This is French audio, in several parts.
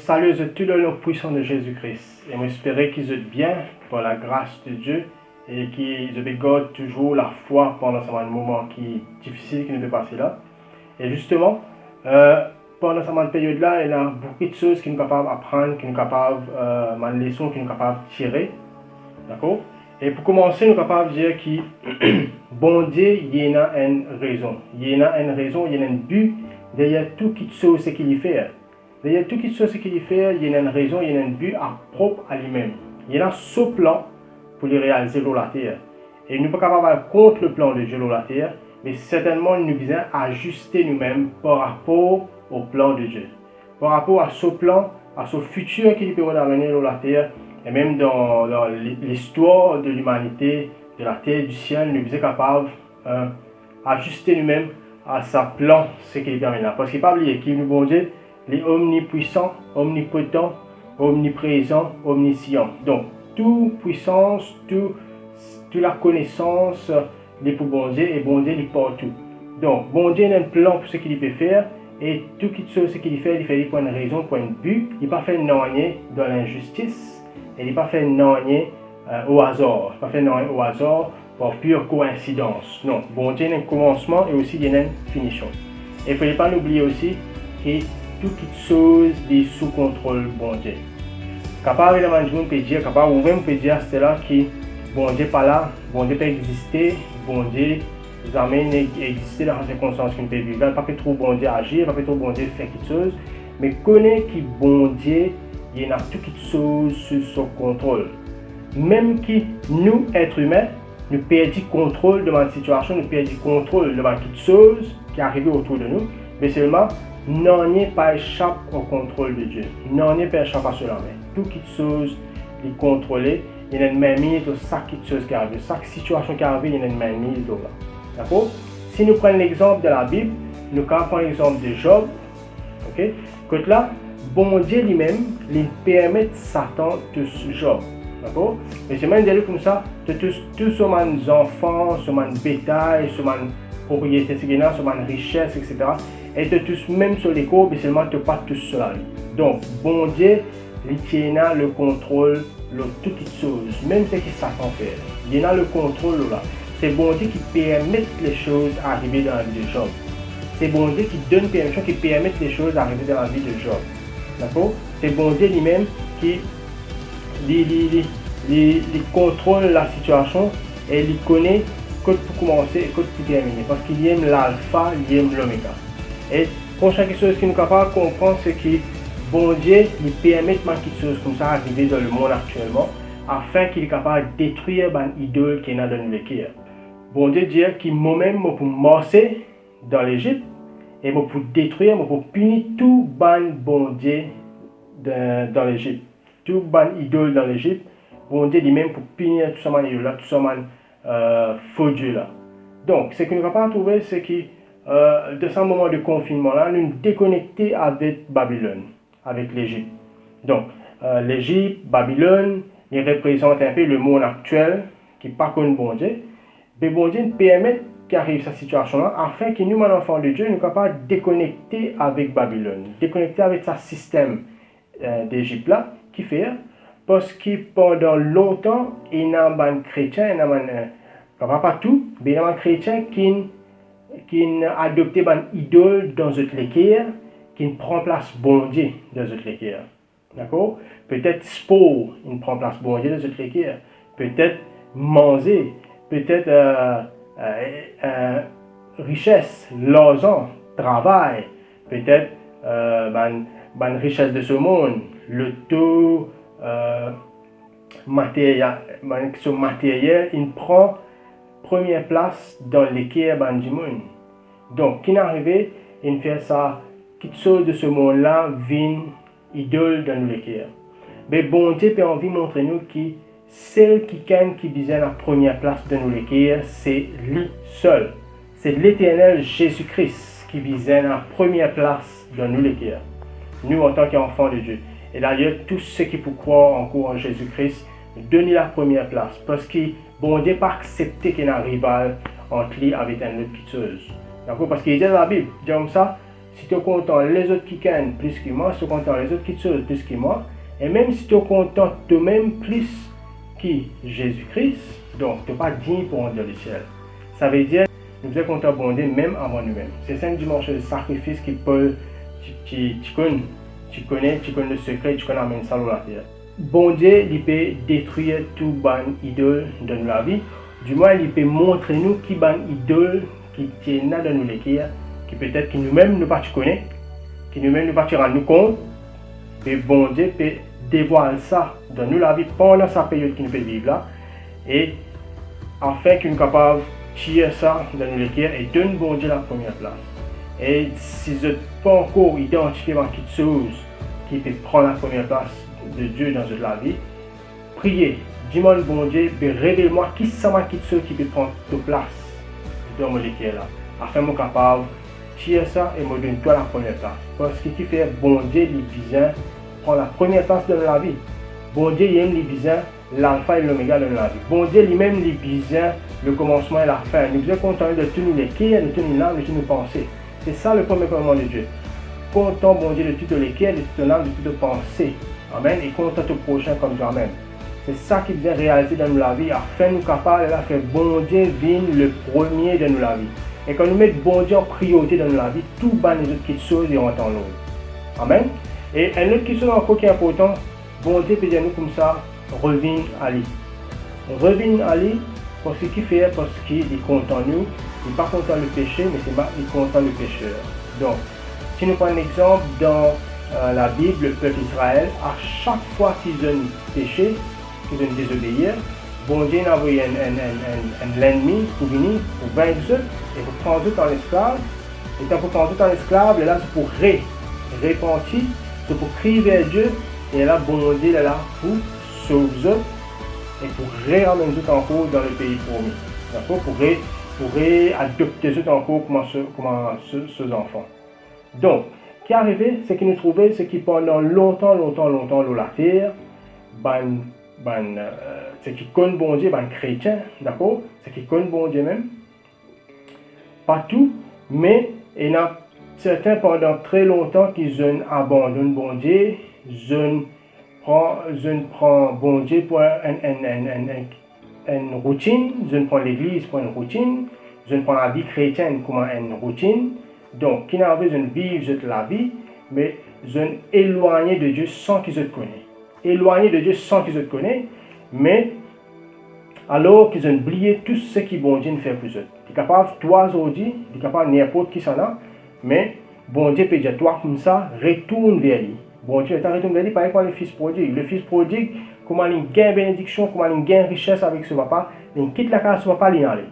salue tout le nom puissant de Jésus-Christ. Et j'espère qu'ils êtes bien par la grâce de Dieu et qu'ils gardent toujours la foi pendant ce moment qui est difficile qui nous fait passer là. Et justement, pendant cette période-là, il y a beaucoup de choses qui nous sont capables d'apprendre, qui nous sont capables, des leçons qui nous sont capables de tirer. D'accord? Et pour commencer, nous sommes capables de dire que bon Dieu, il y a une raison. Il y a une raison, il y a un but derrière tout ce qu'il fait. Derrière tout ce qu'il fait, il y a une raison, il y a un but propre à lui-même. Il y a ce plan pour le réaliser sur la terre. Et nous ne sommes pas capables d'aller contre le plan de Dieu sur la terre, mais certainement nous devons ajuster nous-mêmes par rapport au plan de Dieu. Par rapport à ce plan, à ce futur qu'il peut amener sur la terre, et même dans l'histoire de l'humanité, de la terre, du ciel, nous sommes capables d'ajuster nous-mêmes à sa plan, ce qu'il permet là. Parce qu'il ne faut pas oublier qu'il nous bon Dieu, les omnipuissants, omnipotents, omniprésents, omniscients. Donc, toute puissance, toute la connaissance, les pour bon Dieu, et bon Dieu, il est partout. Donc, bon Dieu a un plan pour ce qu'il peut faire, et tout ce qu'il fait, il fait pour une raison, pour un but. Il n'a pas fait rien dans l'injustice, et il n'a pas fait rien au hasard. Il n'a pas fait rien au hasard par pure coïncidence. Non, bon Dieu a un commencement et aussi il y a une finition. Et il ne faut pas oublier aussi que toute chose est sous contrôle bon Dieu. Capable de manger, peut dire, capable ou même peut dire c'est là que bon Dieu pas là, bon Dieu peut exister, bon Dieu jamais exister dans les circonstances qu'on peut vivre. Pas que trop bon Dieu agir, pas que trop bon Dieu faire quelque chose, mais connaît que bon Dieu il y a toutes choses sous son contrôle. Même que nous êtres humains, nous perdons contrôle de la situation, nous perdons contrôle de toutes choses qui arrivent autour de nous, mais seulement non n'est pas échappe au contrôle de Dieu. Non n'est pas échappe à cela. Mais toutes choses est contrôlées, il y a une mainmise de chaque chose qui arrive, chaque situation qui arrive, il y a une mainmise de là. D'accord? Si nous prenons l'exemple de la Bible, nous prenons l'exemple de Job. Ok? Quand là, bon Dieu lui-même, il permet Satan de Job. D'accord? Mais c'est même dire comme ça, tous ces enfants, ce bétail, ce propriété, ce richesse, etc. Et tous même sur les courbes, mais seulement pas tous sur la vie. Donc, bon Dieu, il tient le contrôle de toutes choses, même ce que Satan fait. Il a le contrôle là. C'est bon Dieu qui permet les choses d'arriver dans la vie de Job. C'est bon Dieu qui donne permission, qui permet les choses d'arriver dans la vie de Job. D'accord? C'est bon Dieu lui-même qui contrôle la situation et il connaît quand pour commencer et quand pour terminer. Parce qu'il aime l'alpha, il aime l'oméga. Et prochaine chose qui nous est capable de comprendre, c'est que bon Dieu il permet quelque chose comme ça arriver dans le monde actuellement afin qu'il est capable de détruire les idoles qui est dans le cœur. Bon Dieu dit que moi-même pour marcher dans l'Égypte et pour détruire, pour punir tout bon Dieu dans l'Égypte, tout idole dans l'Égypte. Bon Dieu lui-même pour punir tout ce idole là, tout ce faux Dieu là. Donc ce que nous sommes capables de trouver, c'est que de ce moment de confinement là, nous nous déconnecter avec Babylone, avec l'Égypte. Donc l'Égypte, Babylone, ils représentent un peu le monde actuel qui n'est pas connu bon Dieu. Mais bon Dieu nous permet qu'arrive cette situation-là afin que nous, les enfants de Dieu, nous soyons capables de déconnecter avec Babylone, déconnecter avec ce système d'Égypte là, qui fait parce que pendant longtemps, il y a des chrétiens, pas tout, mais il y a des chrétiens qui ont adopté des idoles dans notre cœur, qui prend place bon Dieu dans notre cœur. D'accord? Peut-être sport, il prend place bon Dieu dans notre cœur. Peut-être manger, peut-être richesse, l'argent, travail, peut-être richesse de ce monde, le taux matériel, il prend première place dans les cœurs du monde. Donc, qui n'arrive, il fait ça, quelque chose de ce monde-là vient idole dans nos cœurs. Mais bon Dieu peut envie montrer nous que celle qui disait la première place de nos cœurs, c'est lui seul. C'est l'Éternel Jésus-Christ qui visait la première place dans nos cœurs. Nous, en tant qu'enfants de Dieu. Et d'ailleurs, tous ceux qui peuvent croire encore en Jésus-Christ, donnez la première place. Parce que bon Dieu n'a pas accepté qu'il y ait un rival entre lui avec une autre chose. D'accord? Parce qu'il dit dans la Bible, il dit comme ça, si tu es content les autres qui gagnent plus que moi, si tu es content les autres qui te plus que moi, et même si tu es content toi-même plus que Jésus-Christ, donc tu n'es pas digne pour entrer dans le ciel. Ça veut dire que nous sommes contents bon Dieu même avant nous-mêmes. C'est ça une dimension de sacrifice qui peut, tu connais le secret, tu connais la salle la terre. Bon Dieu, il peut détruire tout ban idole dans la vie. Du moins, il peut montrer nous qui ban idole qui tient dans nous les qui peut-être que nous-mêmes nous pas connaît, qui nous-mêmes nous pas rendre compte. Et bon Dieu peut dévoiler ça dans nous la vie pendant sa période qui nous peut vivre là, et afin qu'il nous capable de tirer ça dans nous les et donne bon Dieu la première place. Et si vous n'êtes pas encore identifié dans quelque chose qui peut prendre la première place de Dieu dans la vie, priez, dis-moi bon Dieu, révèle-moi qui ça m'a quelque chose qui peut prendre de place dans mon équipe là, afin que je capable de tirer ça et me donner toi la première place. Parce que qui fait bon Dieu, il vient prendre la première place dans la vie. Bon Dieu, il aime les besoins, l'alpha et l'oméga dans la vie. Bon Dieu, lui-même, les besoins, le commencement et la fin. Nous sommes contents de tout nous l'équerre, de tout nous l'âme, de tout nous penser. C'est ça le premier commandement de Dieu. Content, bon Dieu, de tout l'équerre, de toute l'âme, de toute pensée. Amen. Et content au prochain comme toi-même. C'est ça qui vient réaliser dans la vie, afin nous capables de faire bon Dieu vienne le premier dans la vie. Et quand nous mettons bon Dieu en priorité dans la vie, tout bas les autres petites choses iront en l'autre. Amen. Et un autre question encore qui est important, bon Dieu peut dire nous comme ça, reviens à lui. Reviens à lui parce qu'il fait, parce qu'il est content nous, il n'est pas content le péché, mais il est content le pécheur. Donc, si nous prenons un exemple dans la Bible, le peuple d'Israël, à chaque fois qu'ils ont péché, qu'ils ont désobéi, bon Dieu a envoyé un ennemi pour venir, pour vaincre eux, et pour prendre eux en esclave. Et quand pour prendre eux en esclave, là c'est pour repentir, c'est pour crier vers Dieu, et là, bon Dieu est là pour sauver eux, et pour ramener eux encore dans le pays promis. D'accord? Pour réadopter eux encore comme ceux enfants. Donc, ce qui est arrivé, c'est que nous trouvons, c'est que pendant longtemps, la terre, c'est qui connaît bon Dieu, chrétien, d'accord? C'est qui connaît bon Dieu même. Pas tout, mais il y en a certains pendant très longtemps qui abandonnent bon Dieu, je prends bon Dieu pour une routine, je prends l'église pour une routine, je prends la vie chrétienne comme une routine. Donc, qui n'a pas besoin de vivre la vie, mais je éloigné de Dieu sans qu'ils se connaissent. Éloigné de Dieu sans qu'ils se connaissent, mais alors qu'ils ont oublié tout ce que bon Dieu fait pour eux. Tu es capable, toi aujourd'hui, tu es capable n'importe qui s'en a, mais bon Dieu peut dire, toi comme ça, retourne vers lui. Bon Dieu, tu retourne vers lui, par exemple, le fils prodigue. Le fils prodigue, comment il gagne bénédiction, comment il gagne richesse avec ce papa, il quitte la case de ce papa, il y aller.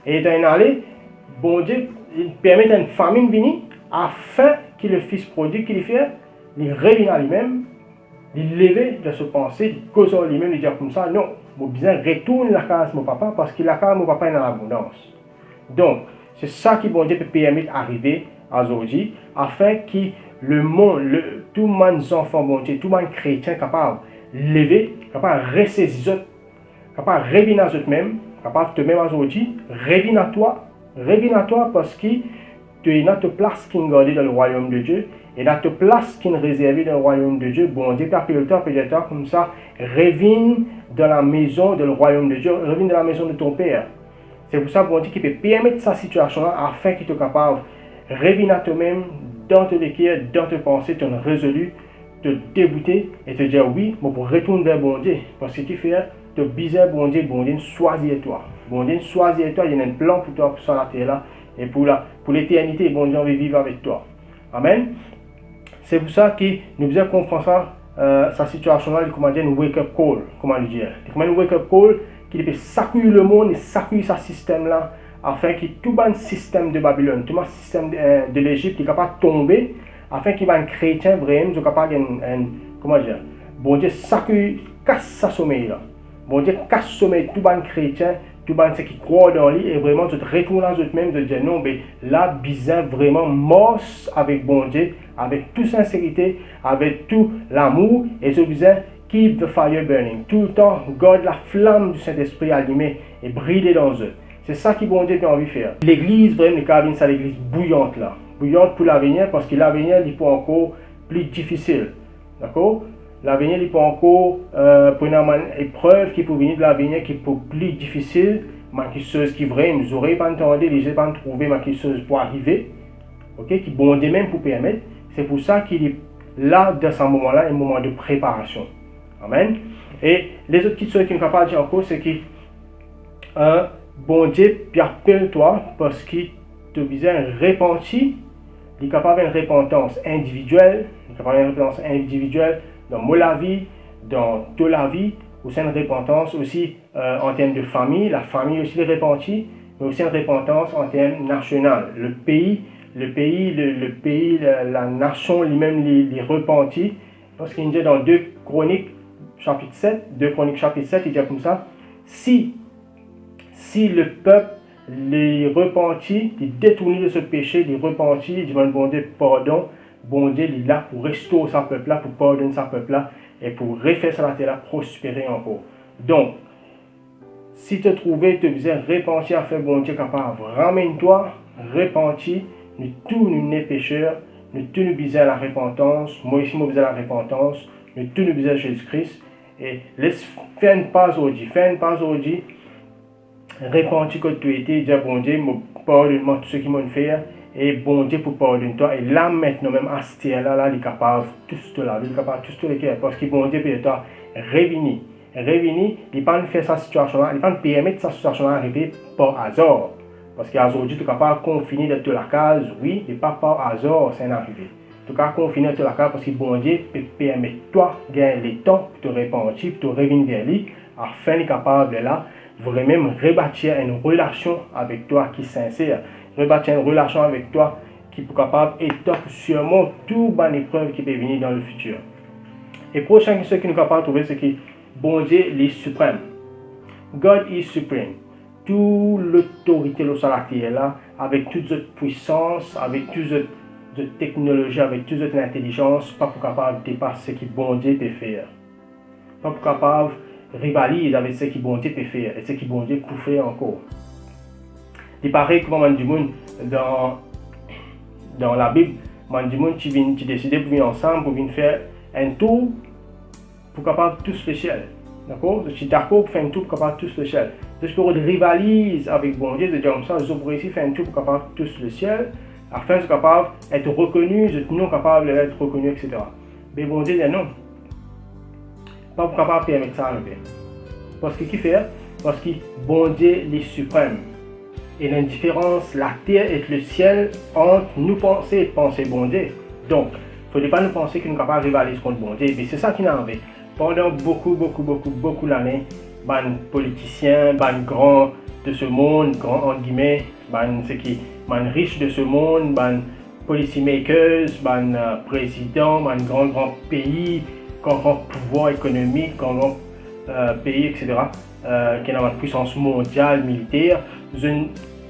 Et étant allé, bon Dieu, il permet à une famille de venir afin que le fils prodigue qu'il fait, il revienne à lui-même, il lève de se penser, il cause à lui-même, il dit comme ça, non, mon besoin retourne la case de mon papa parce que la case de mon papa est dans l'abondance. Donc, c'est ça qui bon Dieu peut permettre d'arriver à aujourd'hui afin que le monde, tout le monde enfant bon Dieu, tout le monde chrétien capable de lever, capable de ressaisir, capable de revenir à eux-mêmes, capable de te même aujourd'hui, revenir à toi parce que tu es dans ta place qui est gardée dans le royaume de Dieu et dans ta place qui est réservée dans le royaume de Dieu. Bon Dieu, par le temps, peut-être comme ça, reviens dans la maison, dans le royaume de Dieu, reviens dans la maison de ton Père. C'est pour ça, bon Dieu, qui peut permettre cette situation-là afin qu'il soit capable de revenir à toi-même, dans tes cœurs, dans tes pensées, tu résolu, te débuter et te dire oui, mais pour retourner vers bon Dieu. Parce que tu fais, te bizarre bon Dieu, choisis toi. Bon Dieu, choisis toi, il y a un plan pour toi sur la terre là. Et pour l'éternité, bon Dieu, on veut vivre avec toi. Amen. C'est pour ça que nous devons comprendre ça, sa situation-là, comment dire, une wake-up call, comment le dire. Comment une wake-up call qui peut sacudir le monde et sacudir ce système-là, afin que tout le système de Babylone, tout le système de l'Égypte est capable de tomber, afin qu'il y ait un chrétien vraiment, capable de, comment dire, bon Dieu, sacudir, casse sa sommeil-là. Bon Dieu, casse sommeil tout le monde chrétien, tout le monde qui croit dans lui, et vraiment, tu te retournes à eux-mêmes, de dire non, mais là, bizarre, vraiment, mort avec bon Dieu, avec toute sincérité, avec tout l'amour, et ce bizarre, keep the fire burning. Tout le temps, garde la flamme du Saint-Esprit allumée et briller dans eux. C'est ça qui bon Dieu a envie de faire. L'église, vraiment, le cabine, c'est l'église bouillante là. bouillante pour l'avenir parce que l'avenir il peut encore plus difficile. D'accord? L'avenir il peut encore pour une épreuve qui peut venir de l'avenir qui peut plus difficile, mais quelque chose qui vrai, nous aurions pas entendu, les gens pas trouvé quelque chose pour arriver. OK? Qui bon Dieu même pour permettre. C'est pour ça qu'il est là dans ce moment-là, un moment de préparation. Amen. Et les autres petites choses qu'il ne peut pas dire encore, c'est que bon Dieu, puis appelle-toi parce qu'il te besoin de repentir. Il est capable d'une repentance individuelle, il est capable d'une repentance individuelle dans la vie, dans toute la vie, aussi une repentance aussi en termes de famille, la famille aussi est repentie, mais aussi une repentance en termes national. Le pays, la nation lui-même les repentit. Parce qu'il dit dans 2 Chroniques chapitre 7, il dit comme ça, si le peuple les repentit, les détourner de ce péché, les repentit, il demande bon Dieu pardon, bon Dieu il est là pour restaurer sa peuple là, pour pardonner sa peuple là, et pour refaire sa terre là, prospérer encore. Donc, si tu trouves, tu besoin repentir à faire bon Dieu capable, ramène-toi, repentis, nous tous nous sommes pécheurs, nous tous nous besoin la repentance, moi ici moi besoin la repentance, nous tous nous besoin Jésus-Christ, et laisse faire une pause aujourd'hui, repentis que tu étais, dire bon Dieu, pardonne-moi tout ce qui m'ont fait, et bon Dieu pour pardonner toi, et là maintenant même à ce là il est capable tout ce là, il est capable tout ce qui est, parce que bon Dieu peut toi revenir, il ne pas faire sa situation là, il ne pas permettre sa situation là arriver par hasard, parce qu'aujourd'hui tu es capable de confiner de la case, oui, et pas par hasard c'est arrivé. Tu es capable de confiner de la case parce que bon Dieu peut permettre toi de gagner le temps pour te repentir, pour te revenir vers lui, afin d'être capable là vraiment rebâtir une relation avec toi qui est sincère, rebâtir une relation avec toi qui est capable et toi sûrement toute bonne épreuve qui peut venir dans le futur. Et prochain chose que nous sommes capables de trouver, c'est que bon Dieu est suprême. God is supreme. Toute l'autorité sur la terre là, avec toute cette puissance, avec toute cette technologie, avec toute cette intelligence, pas pour capable de dépasser ce que bon Dieu peut faire. Pas pour capable rivalise avec ce que bon Dieu peut faire et ce que bon Dieu peut faire encore. Il paraît que man du monde dans la Bible, man du monde qui décide pour venir ensemble pour venir faire un tour pour capable tous le ciel. D'accord? Je suis d'accord pour faire un tour pour capable tous le ciel. Je peux rivaliser avec bon Dieu, je dis comme ça, je pourrais essayer faire un tour pour capable tous le ciel, afin de capable être reconnu, je suis non capable d'être reconnu, etc. Mais bon Dieu dit non. Pas pour capable permettre ça arriver. Parce que qui fait? Parce que bon Dieu est suprême. Et l'indifférence, la terre et le ciel entre nous penser et penser bon Dieu. Donc, il ne faut pas nous penser que nous sommes capables de rivaliser contre bon Dieu. Mais c'est ça qui nous arrive. Pendant beaucoup d'années, les politiciens, les grands de ce monde, grands entre guillemets, les riches de ce monde, les policy makers, les présidents, les grands pays, grand pouvoir économique, grand pays, etc., qui ont une puissance mondiale, militaire,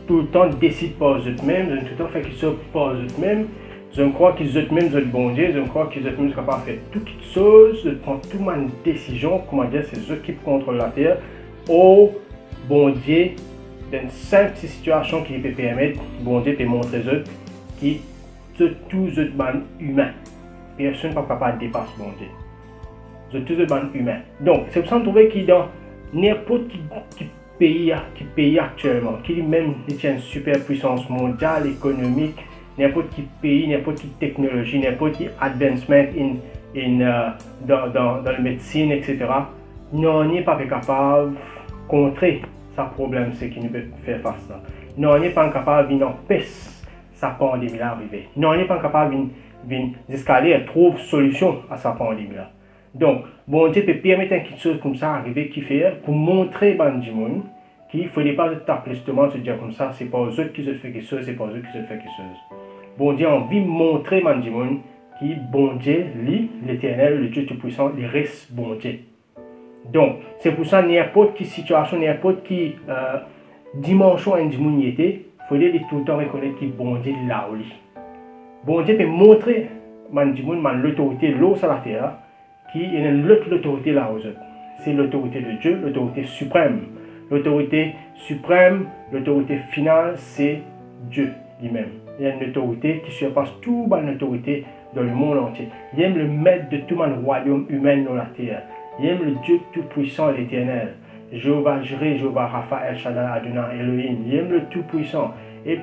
tout le temps décident par eux-mêmes, tout le temps fait qu'ils sortent par eux-mêmes. Je crois qu'ils eux-mêmes sont bon Dieu, je crois qu'ils eux-mêmes sont capables de faire toutes choses, de prendre toute ma décision, comment dire, c'est eux qui contrôlent la terre. Oh, bon Dieu, dans une simple situation qui peut permettre, bon Dieu peut montrer eux qui sont tous eux humains. Personne n'est pas capable de dépasser bon Dieu. Ils sont tous eux humains. Donc, c'est pour ça que je trouve qu'il dans n'importe qui pays actuellement, qui même détient une super puissance mondiale, économique, n'importe quel pays, n'importe quelle technologie, n'importe quel advancement dans la médecine, etc., nous n'est pas capable de contrer ce problème, ce qui nous peut faire face à ça. Nous n'est pas capable d'empêcher sa pandémie d'arriver. Nous n'est pas capable d'escaler et trouver solution à sa pandémie là. Donc, bon Dieu peut permettre quelque chose comme ça arriver qui fait pour montrer à du monde qu'il ne faut pas taper justement se dire comme ça, c'est pas aux autres qui se fait quelque chose, c'est pas aux autres qui se fait quelque chose. Bon Dieu a envie de montrer à du monde qui bon Dieu, lui, l'éternel, le Dieu tout-puissant, il reste bon Dieu. Donc, c'est pour ça n'importe quelle situation, n'importe quelle dimension du monde y était, il faut tout le temps reconnaître que bon Dieu est là où lui. Bon Dieu peut montrer à du monde l'autorité l'eau sur la terre, qui est l'autorité là aux autres. C'est l'autorité de Dieu, l'autorité suprême. L'autorité suprême, l'autorité finale, c'est Dieu lui-même. Il y a une autorité qui surpasse toute l'autorité dans le monde entier. Il aime le maître de tout le royaume humain dans la terre. Il aime le Dieu tout-puissant, l'éternel. Jéhovah Jireh, Jéhovah Rapha, El Shaddai, Adonai, Elohim. Il aime le tout-puissant. Et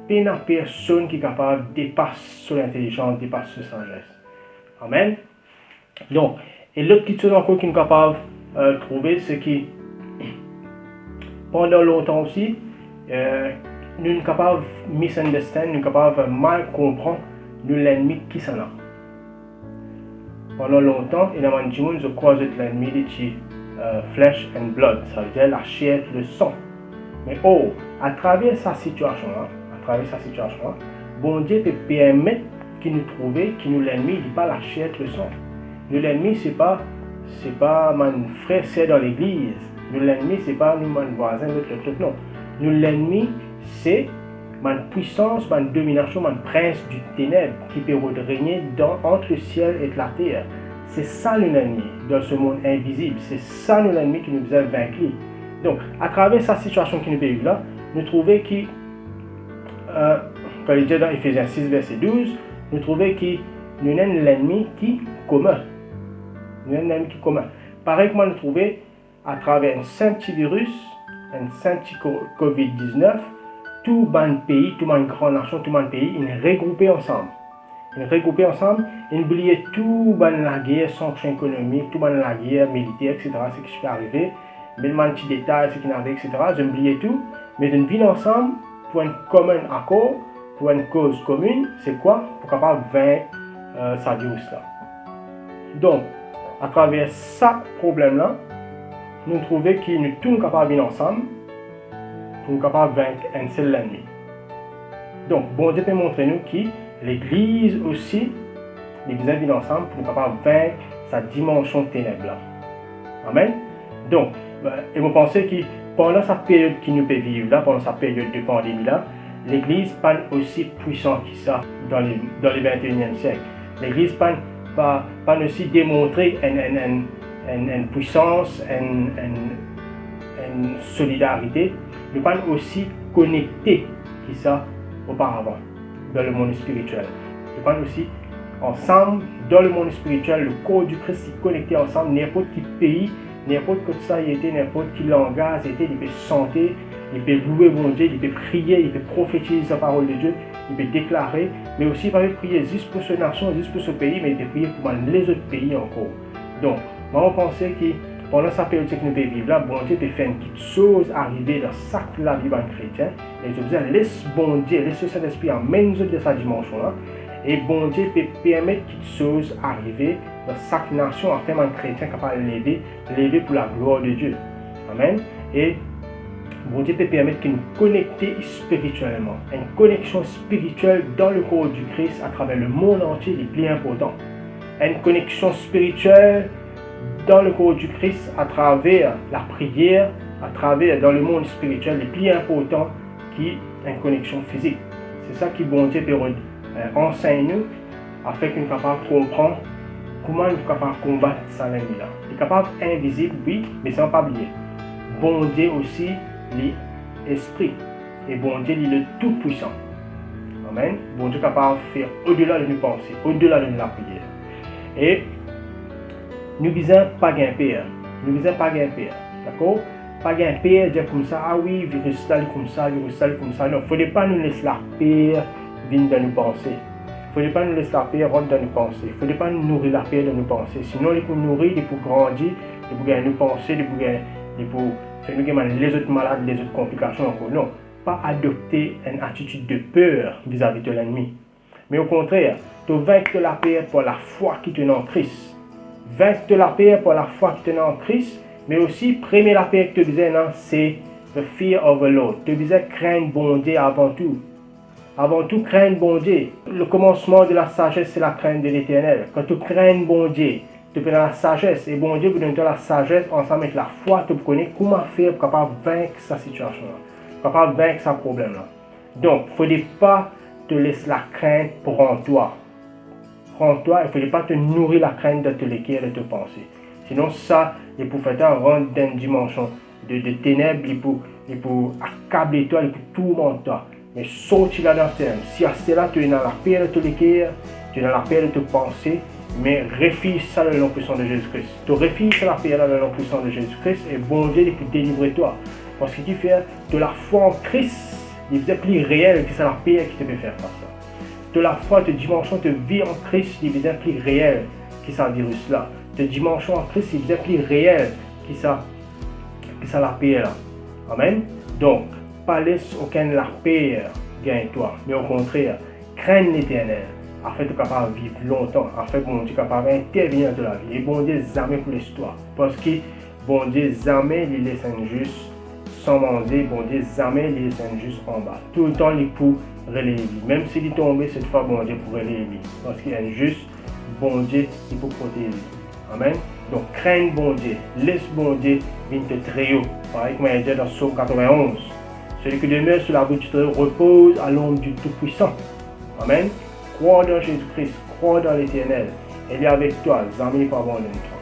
il n'y a personne qui est capable de dépasser son intelligence, dépasser sa sagesse. Amen. Donc, et l'autre petite chose encore qu'il est capable de trouver, c'est que pendant longtemps aussi, nous sommes capables de misunderstand, nous sommes capables de mal comprendre l'ennemi qui s'en a. Pendant longtemps, il y a des gens qui croient que l'ennemi est flesh and blood, ça veut dire la chair et le sang. Mais à travers sa situation, bon Dieu peut permettre qu'il nous trouve, que nous l'ennemi n'est pas la chair et le sang. Nous l'ennemi, c'est pas mon frère, c'est dans l'église. Nous l'ennemi, c'est pas nous, mon voisin, notre non. Nous l'ennemi, c'est ma puissance, ma domination, mon prince du ténèbre qui peut régner entre le ciel et la terre. C'est ça l'ennemi dans ce monde invisible. C'est ça l'ennemi qui nous a vaincus. Donc, à travers sa situation qui nous peut vivre là, nous trouvons que, quand il dit dans Ephésiens 6, verset 12, nous trouvons que nous avons l'ennemi qui est commun. Nous avons l'ennemi qui est commun. Pareil que nous trouvons à travers un simple petit virus, un simple petit COVID-19, tout le pays, tout le grand nation, tout le pays, ils sont regroupés ensemble. Ils sont regroupés ensemble, ils oublient tout la guerre, sanction économique, tout la guerre militaire, etc. Ce qui peut arriver, même un petit détail, ce qui n'avait, etc. Ils oublient tout, mais ils vivent ensemble pour un commun accord, pour une cause commune. C'est quoi? Pour capable vaincre ce virus-là. Donc, à travers ce problème-là, nous trouvons que nous tous capables de vivre ensemble pour nous capables de vaincre un seul ennemi. Donc, bon Dieu peut montrer nous que l'Église aussi, l'Église vit ensemble pour nous capables de vaincre sa dimension ténèbre. Amen. Donc, et vous pensez que pendant cette période qui nous peut vivre là, pendant cette période de pandémie là, l'Église n'est pas aussi puissante que ça dans les 21e siècle. L'Église n'a pas aussi démontré une puissance, une solidarité, mais pas aussi connecté que ça auparavant dans le monde spirituel. Mais pas aussi ensemble dans le monde spirituel, le corps du Christ est connecté ensemble, n'importe quel pays, n'importe quel société, n'importe quel langage, il peut chanter, il peut louer mon Dieu, il peut prier, il peut prophétiser la parole de Dieu, il peut déclarer, mais aussi il peut prier juste pour cette nation, juste pour ce pays, mais il peut prier pour les autres pays encore. Donc, moi, on pensait que pendant cette période que nous pouvons vivre là, bon Dieu peut faire une petite chose arriver dans chaque la vie d'un chrétien. Et je disais, laisse bon Dieu, laisse le Saint-Esprit emmène nous de sa dimension là. Et bon Dieu peut permettre une petite chose arriver dans chaque nation afin qu'un chrétien capable de lever pour la gloire de Dieu. Amen. Et bon Dieu peut permettre que nous connections spirituellement. Une connexion spirituelle dans le corps du Christ à travers le monde entier est plus important. Une connexion spirituelle dans le corps du Christ à travers la prière, à travers dans le monde spirituel est plus important qu'une connexion physique. C'est ça qui bon Dieu peut enseigner nous afin que nous soyons capables de comprendre comment nous sommes capables de combattre ça l'ennemi-là. Il est capable invisible, oui, mais sans pas oublier. Bon Dieu aussi l'esprit et bon Dieu il est le tout puissant. Amen. Bon Dieu est capable de faire au-delà de nos pensées, au-delà de la prière. Et nous ne disons pas gagner père. Nous ne disons pas gagner père. D'accord? Pas gagner père, dire comme ça, ah oui, virus là comme ça, virus là comme ça. Non, il ne faut pas nous laisser la peur venir dans nos pensées. Il ne faut pas nous laisser la peur rentrer dans nos pensées. Il ne faut pas nous nourrir la peur dans nos pensées. Sinon, il faut nous nourrir, il faut grandir, il faut gagner nos pensées, il faut faire nous gagner les autres malades, les autres complications encore. Non, pas adopter une attitude de peur vis-à-vis de l'ennemi. Mais au contraire, tu vaincre la peur pour la foi qui te en Christ. Vaincre la paix pour la foi qui te en Christ, mais aussi, premier la paix que tu disais, c'est the fear of the Lord. Tu disais craindre bon Dieu avant tout. Avant tout, craindre bon Dieu. Le commencement de la sagesse, c'est la crainte de l'éternel. Quand tu crains bon Dieu, tu peux dans la sagesse. Et bon Dieu vous donne la sagesse ensemble avec la foi. Tu connais comment faire pour capable vaincre sa situation, capable vaincre ce problème-là. Donc, il ne faut pas te laisser la crainte prendre toi. Prends-toi, il ne faut pas te nourrir la crainte de te l'équerre de te penser. Sinon, ça, il peut faire rentrer dans une dimension de ténèbres, il peut accabler toi, il peut tourmenter toi. mais sorti là dans terme. Si à cela tu es dans la paix de te l'écrire, tu es dans la paix de te penser, mais réfléchis ça dans le nom puissant de Jésus-Christ. Tu réfléchis la paix dans le nom puissant de Jésus-Christ et bon Dieu peut délivrer toi. Parce que tu fais de la foi en Christ, il est plus réel que c'est la paix qui te peut faire faire ça. De la foi, de dimension de vie en Christ, il est plus réel que ça virus là. De dimension en Christ, il est plus réel que ça la paix là. Amen. Donc, pas laisse aucun la paix gagne toi, mais au contraire, craigne l'Éternel, afin de capable de vivre longtemps, afin que bon Dieu capable d'intervenir dans la vie. Et bon Dieu jamais pour l'histoire, parce que bon Dieu jamais il laisse injuste sans manger, bon Dieu jamais il laisse injuste en bas. Tout le temps il pour relever, même s'il est tombé cette fois bon Dieu pour relever, parce qu'il est injuste, bon Dieu il peut protéger. Amen. Donc craigne bon Dieu, laisse bon Dieu venir te très haut. Pareil comme il dit dans Psaume 91. Celui qui demeure sur la route du Très-Haut repose à l'ombre du Tout-Puissant. Amen. Crois dans Jésus-Christ, crois dans l'Éternel. Il est avec toi, amis, pas abandonner toi.